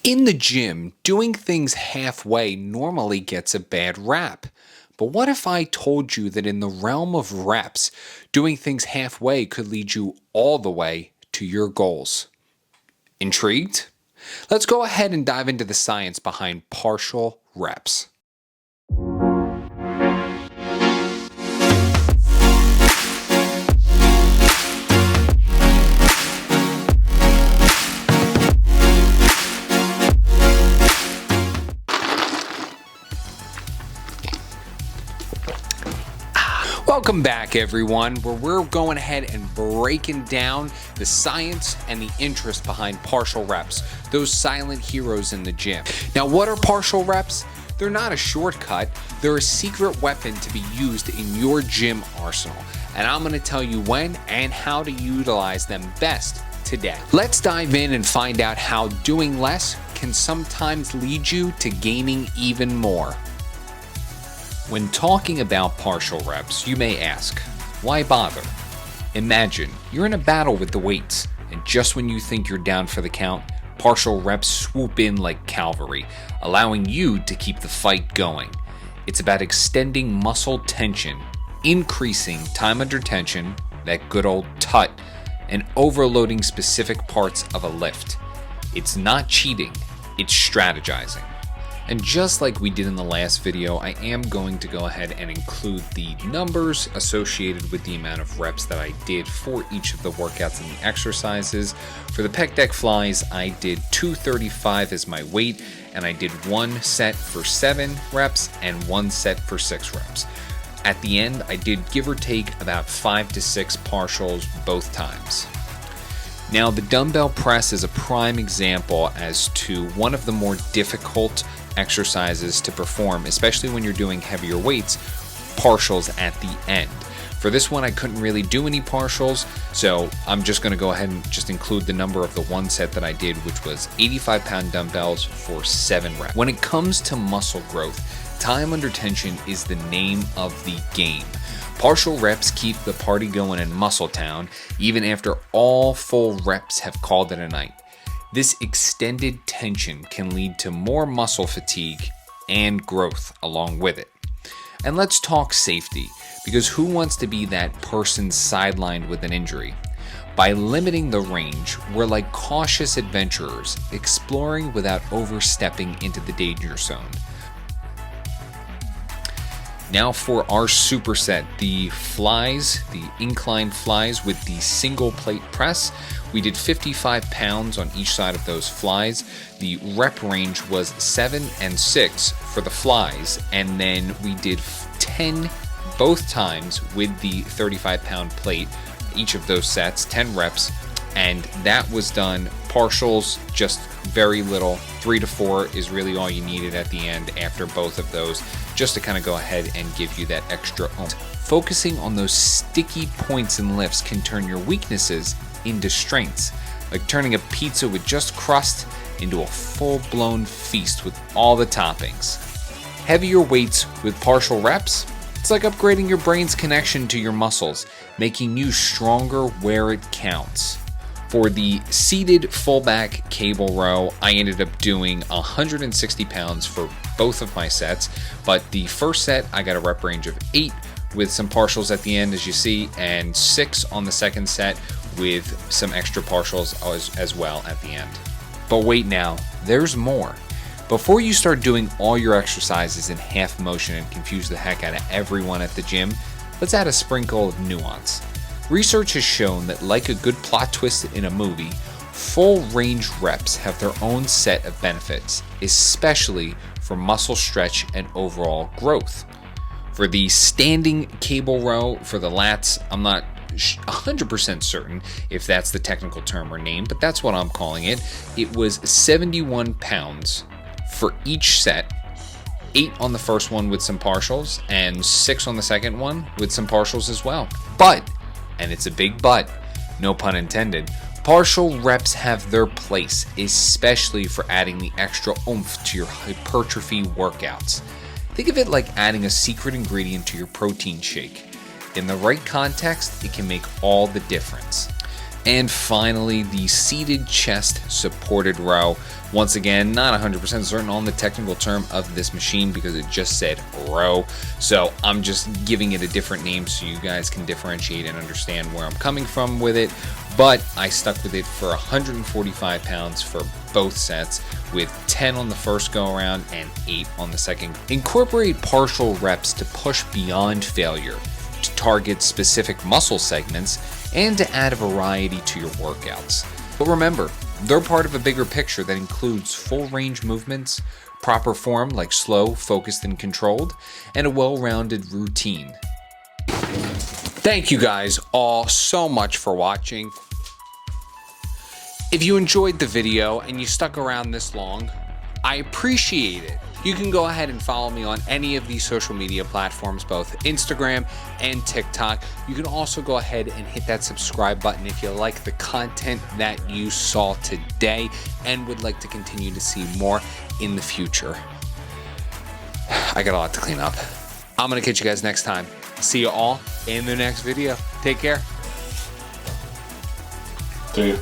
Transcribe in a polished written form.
In the gym, doing things halfway normally gets a bad rap. But what if I told you that in the realm of reps, doing things halfway could lead you all the way to your goals? Intrigued? Let's go ahead and dive into the science behind partial reps. Welcome back, everyone, where we're going ahead and breaking down the science and the interest behind partial reps, those silent heroes in the gym. Now, what are partial reps? They're not a shortcut, they're a secret weapon to be used in your gym arsenal. And I'm going to tell you when and how to utilize them best today. Let's dive in and find out how doing less can sometimes lead you to gaining even more. When talking about partial reps, you may ask, why bother? Imagine you're in a battle with the weights, and just when you think you're down for the count, partial reps swoop in like cavalry, allowing you to keep the fight going. It's about extending muscle tension, increasing time under tension, that good old TUT, and overloading specific parts of a lift. It's not cheating, it's strategizing. And just like we did in the last video, I am going to go ahead and include the numbers associated with the amount of reps that I did for each of the workouts and the exercises. For the pec deck flies, I did 235 as my weight, and I did one set for 7 reps and one set for 6 reps. At the end, I did give or take about 5 to 6 partials both times. Now, the dumbbell press is a prime example as to one of the more difficult exercises to perform, especially when you're doing heavier weights, partials at the end. For this one, I couldn't really do any partials, so I'm just going to go ahead and just include the number of the one set that I did, which was 85-pound dumbbells for 7 reps. When it comes to muscle growth, time under tension is the name of the game. Partial reps keep the party going in Muscletown, even after all full reps have called it a night. This extended tension can lead to more muscle fatigue and growth along with it. And let's talk safety, because who wants to be that person sidelined with an injury? By limiting the range, we're like cautious adventurers, exploring without overstepping into the danger zone. Now for our superset, the flies, the incline flies with the single plate press. We did 55 pounds on each side of those flies. The rep range was 7 and 6 for the flies, and then we did 10 both times with the 35-pound plate, each of those sets, 10 reps, and that was done partials, just very little. 3 to 4 is really all you needed at the end after both of those, just to kind of go ahead and give you that extra oomph. Focusing on those sticky points and lifts can turn your weaknesses into strengths, like turning a pizza with just crust into a full-blown feast with all the toppings. Heavier weights with partial reps, it's like upgrading your brain's connection to your muscles, making you stronger where it counts. For the seated fullback cable row, I ended up doing 160 pounds for both of my sets, but the first set I got a rep range of 8 with some partials at the end, as you see, and 6 on the second set with some extra partials as well at the end. But wait now, there's more. Before you start doing all your exercises in half motion and confuse the heck out of everyone at the gym, let's add a sprinkle of nuance. Research has shown that, like a good plot twist in a movie, full range reps have their own set of benefits, especially for muscle stretch and overall growth. For the standing cable row for the lats, I'm not 100% certain if that's the technical term or name, but that's what I'm calling it. It was 71 pounds for each set, 8 on the first one with some partials, and 6 on the second one with some partials as well. But, and it's a big but, no pun intended, partial reps have their place, especially for adding the extra oomph to your hypertrophy workouts. Think of it like adding a secret ingredient to your protein shake. In the right context, it can make all the difference. And finally, the seated chest supported row. Once again, not 100% certain on the technical term of this machine because it just said row. So I'm just giving it a different name so you guys can differentiate and understand where I'm coming from with it. But I stuck with it for 145 pounds for both sets, with 10 on the first go around and 8 on the second. Incorporate partial reps to push beyond failure, to target specific muscle segments, and to add a variety to your workouts. But remember, they're part of a bigger picture that includes full range movements, proper form like slow, focused, and controlled, and a well-rounded routine. Thank you guys all so much for watching. If you enjoyed the video and you stuck around this long, I appreciate it. You can go ahead and follow me on any of these social media platforms, both Instagram and TikTok. You can also go ahead and hit that subscribe button if you like the content that you saw today and would like to continue to see more in the future. I got a lot to clean up. I'm gonna catch you guys next time. See you all in the next video. Take care. See you.